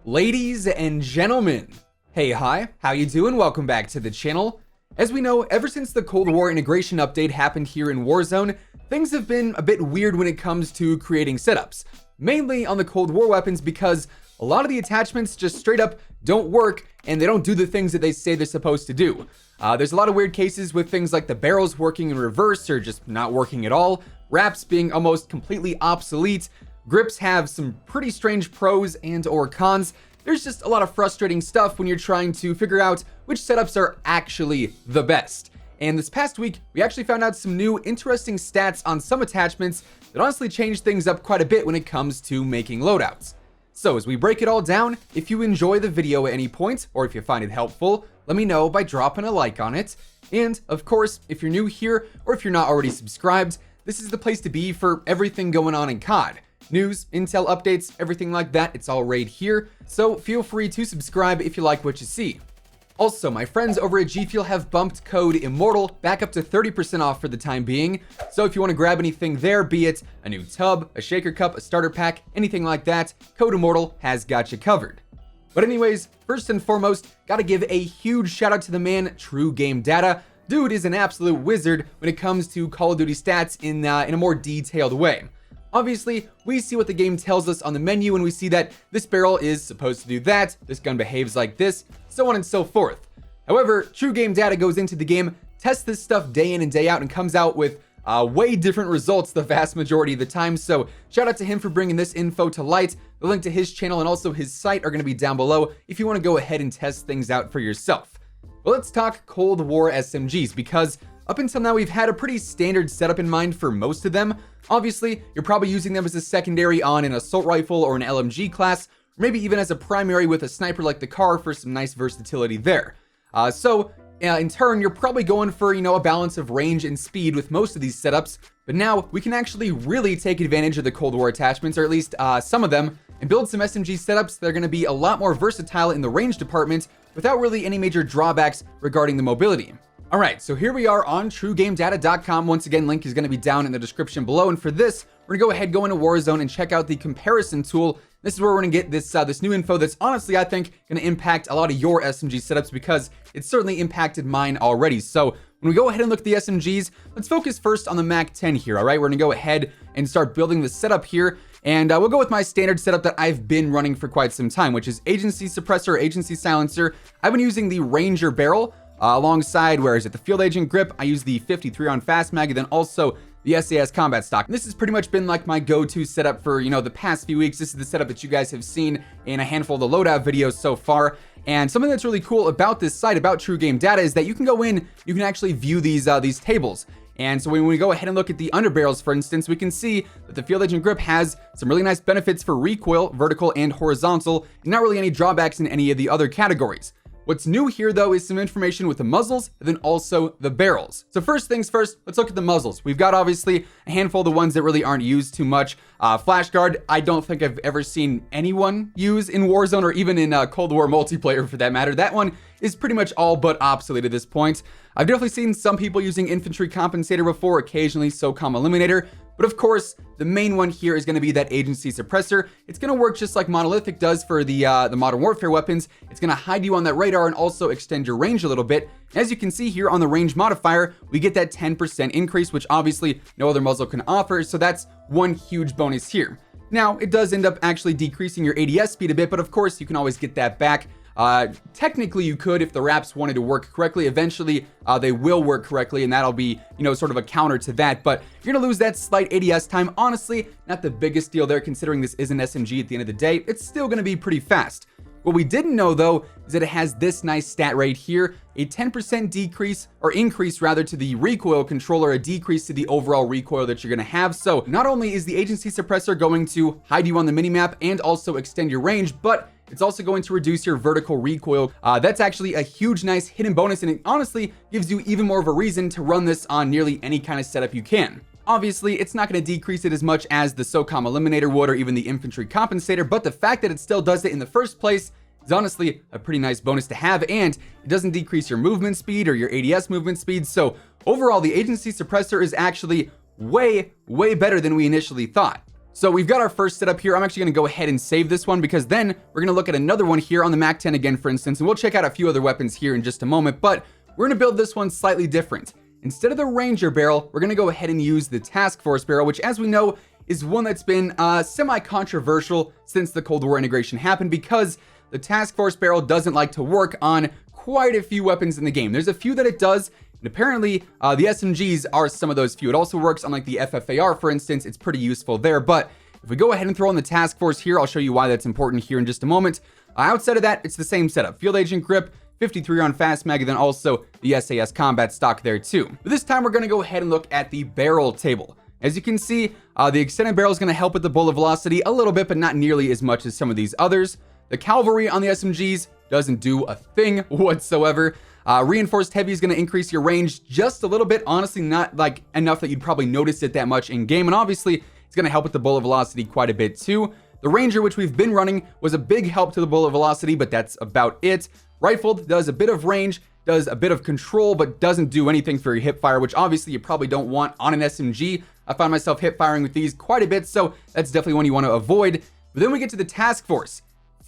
Ladies and gentlemen, hey, hi, how you doing? Welcome back to the channel. As we know, ever since the Cold War integration update happened here in Warzone, things have been a bit weird when it comes to creating setups, mainly on the Cold War weapons because a lot of the attachments just straight up don't work and they don't do the things that they say they're supposed to do. There's a lot of weird cases with things like the barrels working in reverse or just not working at all, wraps being almost completely obsolete, grips have some pretty strange pros and or cons. There's just a lot of frustrating stuff when you're trying to figure out which setups are actually the best. And this past week, we actually found out some new interesting stats on some attachments that honestly changed things up quite a bit when it comes to making loadouts. So as we break it all down, if you enjoy the video at any point, or if you find it helpful, let me know by dropping a like on it. And of course, if you're new here, or if you're not already subscribed, this is the place to be for everything going on in COD. News, intel updates, everything like that, it's all right here. So feel free to subscribe if you like what you see. Also, my friends over at G Fuel have bumped code WhosImmortal back up to 30% off for the time being. So if you want to grab anything there, be it a new tub, a shaker cup, a starter pack, anything like that, code WhosImmortal has got you covered. But anyways, first and foremost, gotta give a huge shout out to the man, True Game Data. Dude is an absolute wizard when it comes to Call of Duty stats in a more detailed way. Obviously, we see what the game tells us on the menu and we see that this barrel is supposed to do that, this gun behaves like this, so on and so forth. However, True Game Data goes into the game, tests this stuff day in and day out and comes out with way different results the vast majority of the time, so shout out to him for bringing this info to light. The link to his channel and also his site are going to be down below if you want to go ahead and test things out for yourself. But let's talk Cold War SMGs because up until now, we've had a pretty standard setup in mind for most of them. Obviously, you're probably using them as a secondary on an assault rifle or an LMG class, or maybe even as a primary with a sniper like the car for some nice versatility there. In turn, you're probably going for, a balance of range and speed with most of these setups, but now we can actually really take advantage of the Cold War attachments, or at least some of them, and build some SMG setups that are going to be a lot more versatile in the range department without really any major drawbacks regarding the mobility. Alright, so here we are on TrueGameData.com. Once again, link is going to be down in the description below. And for this, we're going to go into Warzone and check out the comparison tool. This is where we're going to get this new info that's honestly, I think, going to impact a lot of your SMG setups because it's certainly impacted mine already. So when we go ahead and look at the SMGs, let's focus first on the MAC-10 here, alright? We're going to go ahead and start building the setup here. And we'll go with my standard setup that I've been running for quite some time, which is Agency Suppressor or Agency Silencer. I've been using the Ranger barrel. Alongside, the Field Agent grip, I use the 53 round fast mag, and then also the SAS combat stock. And this has pretty much been like my go-to setup for, the past few weeks. This is the setup that you guys have seen in a handful of the loadout videos so far. And something that's really cool about this site, about True Game Data, is that you can go in, you can actually view these tables. And so when we go ahead and look at the underbarrels, for instance, we can see that the Field Agent grip has some really nice benefits for recoil, vertical and horizontal, and not really any drawbacks in any of the other categories. What's new here, though, is some information with the muzzles and then also the barrels. So first things first, let's look at the muzzles. We've got obviously a handful of the ones that really aren't used too much. Flash guard, I don't think I've ever seen anyone use in Warzone or even in Cold War multiplayer for that matter. That one is pretty much all but obsolete at this point. I've definitely seen some people using infantry compensator before, occasionally SOCOM eliminator. But of course, the main one here is going to be that Agency Suppressor. It's going to work just like Monolithic does for the Modern Warfare weapons. It's going to hide you on that radar and also extend your range a little bit. As you can see here on the range modifier, we get that 10% increase, which obviously no other muzzle can offer. So that's one huge bonus here. Now, it does end up actually decreasing your ADS speed a bit, but of course, you can always get that back. Technically you could if the wraps wanted to work correctly. Eventually they will work correctly and that'll be sort of a counter to that, but you're gonna lose that slight ADS time. Honestly, not the biggest deal there considering this is an SMG at the end of the day. It's still gonna be pretty fast. What we didn't know though is that it has this nice stat right here, a 10% decrease or increase rather to the recoil controller, a decrease to the overall recoil that you're gonna have. So not only is the Agency Suppressor going to hide you on the minimap and also extend your range, but it's also going to reduce your vertical recoil. That's actually a huge nice hidden bonus, and it honestly gives you even more of a reason to run this on nearly any kind of setup you can. Obviously, it's not going to decrease it as much as the SOCOM Eliminator would or even the Infantry Compensator, but the fact that it still does it in the first place is honestly a pretty nice bonus to have, and it doesn't decrease your movement speed or your ADS movement speed. So overall, the Agency Suppressor is actually way better than we initially thought. So we've got our first setup here. I'm actually going to go ahead and save this one because then we're going to look at another one here on the Mac-10 again, for instance, and we'll check out a few other weapons here in just a moment, but we're going to build this one slightly different. Instead of the Ranger barrel, we're going to go ahead and use the Task Force barrel, which, as we know, is one that's been semi-controversial since the Cold War integration happened because the Task Force barrel doesn't like to work on quite a few weapons in the game. There's a few that it does, and apparently the SMGs are some of those few. It also works on like the FFAR, for instance. It's pretty useful there, but if we go ahead and throw in the Task Force here, I'll show you why that's important here in just a moment. Outside of that, it's the same setup. Field Agent Grip, 53 round fast mag, and then also the SAS combat stock there too. But this time we're going to go ahead and look at the barrel table. As you can see, the extended barrel is going to help with the bullet velocity a little bit, but not nearly as much as some of these others. The cavalry on the SMGs doesn't do a thing whatsoever. Reinforced heavy is going to increase your range just a little bit, honestly not like enough that you'd probably notice it that much in game, and obviously it's going to help with the bullet velocity quite a bit too. The Ranger, which we've been running, was a big help to the bullet velocity, but that's about it. Rifled does a bit of range, does a bit of control, but doesn't do anything for your hip fire, which obviously you probably don't want on an SMG. I find myself hip firing with these quite a bit, so that's definitely one you want to avoid. But then we get to the Task Force.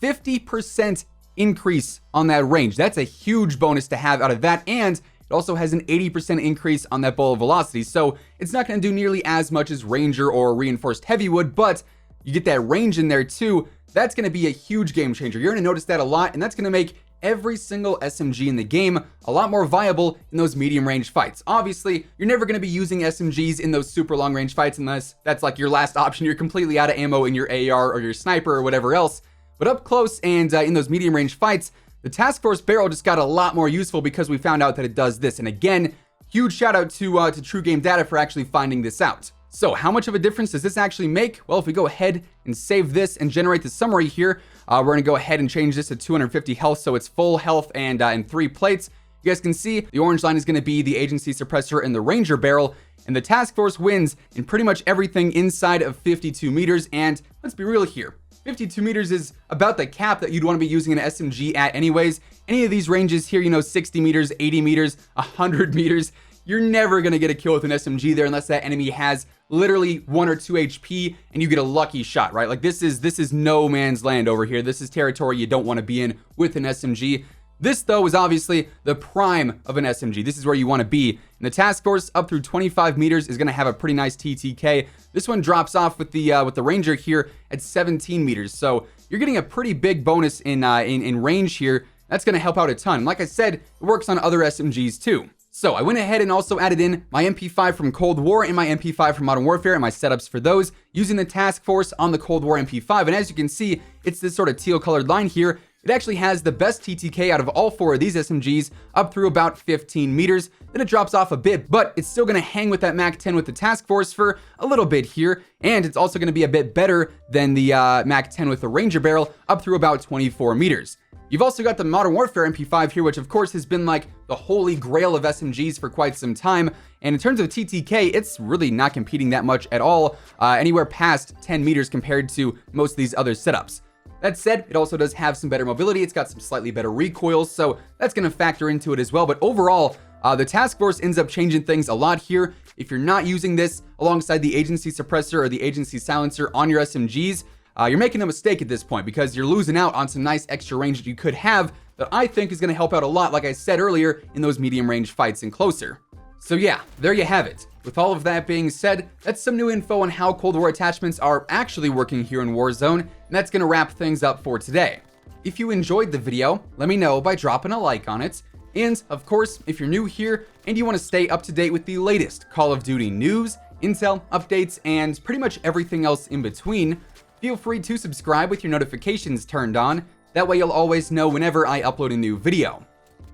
50% increase on that range. That's a huge bonus to have out of that, and it also has an 80% increase on that bullet velocity, so it's not going to do nearly as much as Ranger or Reinforced Heavy would, but you get that range in there too. That's going to be a huge game changer. You're going to notice that a lot, and that's going to make every single SMG in the game a lot more viable in those medium range fights. Obviously, you're never going to be using SMGs in those super long range fights unless that's like your last option. You're completely out of ammo in your AR or your sniper or whatever else. But up close and in those medium range fights, the Task Force barrel just got a lot more useful because we found out that it does this. And again, huge shout out to True Game Data for actually finding this out. So how much of a difference does this actually make? Well, if we go ahead and save this and generate the summary here, we're going to go ahead and change this to 250 health, so it's full health and in 3 plates. You guys can see the orange line is going to be the Agency Suppressor and the Ranger barrel, and the Task Force wins in pretty much everything inside of 52 meters, and let's be real here. 52 meters is about the cap that you'd want to be using an SMG at anyways. Any of these ranges here, you know, 60 meters, 80 meters, 100 meters, you're never going to get a kill with an SMG there unless that enemy has literally 1 or 2 HP and you get a lucky shot, right? Like this is no man's land over here. This is territory you don't want to be in with an SMG. This though is obviously the prime of an SMG. This is where you want to be. And the Task Force up through 25 meters is going to have a pretty nice TTK. This one drops off with the Ranger here at 17 meters. So you're getting a pretty big bonus in range here. That's going to help out a ton. Like I said, it works on other SMGs too. So I went ahead and also added in my MP5 from Cold War and my MP5 from Modern Warfare and my setups for those using the Task Force on the Cold War MP5. And as you can see, it's this sort of teal colored line here. It actually has the best TTK out of all 4 of these SMGs up through about 15 meters. Then it drops off a bit, but it's still going to hang with that Mac-10 with the Task Force for a little bit here. And it's also going to be a bit better than the Mac-10 with the Ranger barrel up through about 24 meters. You've also got the Modern Warfare MP5 here, which of course has been like the holy grail of SMGs for quite some time. And in terms of TTK, it's really not competing that much at all, anywhere past 10 meters compared to most of these other setups. That said, it also does have some better mobility. It's got some slightly better recoils, so that's going to factor into it as well. But overall, the Task Force ends up changing things a lot here. If you're not using this alongside the Agency Suppressor or the Agency Silencer on your SMGs, you're making a mistake at this point because you're losing out on some nice extra range that you could have that I think is going to help out a lot, like I said earlier, in those medium range fights and closer. So yeah, there you have it. With all of that being said, that's some new info on how Cold War attachments are actually working here in Warzone, and that's going to wrap things up for today. If you enjoyed the video, let me know by dropping a like on it. And of course, if you're new here and you want to stay up to date with the latest Call of Duty news, intel, updates, and pretty much everything else in between, feel free to subscribe with your notifications turned on. That way you'll always know whenever I upload a new video.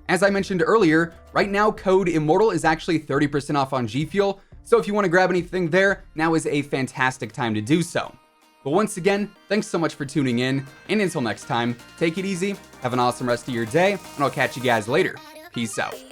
As I mentioned earlier, right now Code Immortal is actually 30% off on G Fuel, so if you want to grab anything there, now is a fantastic time to do so. But once again, thanks so much for tuning in, and until next time, take it easy, have an awesome rest of your day, and I'll catch you guys later. Peace out.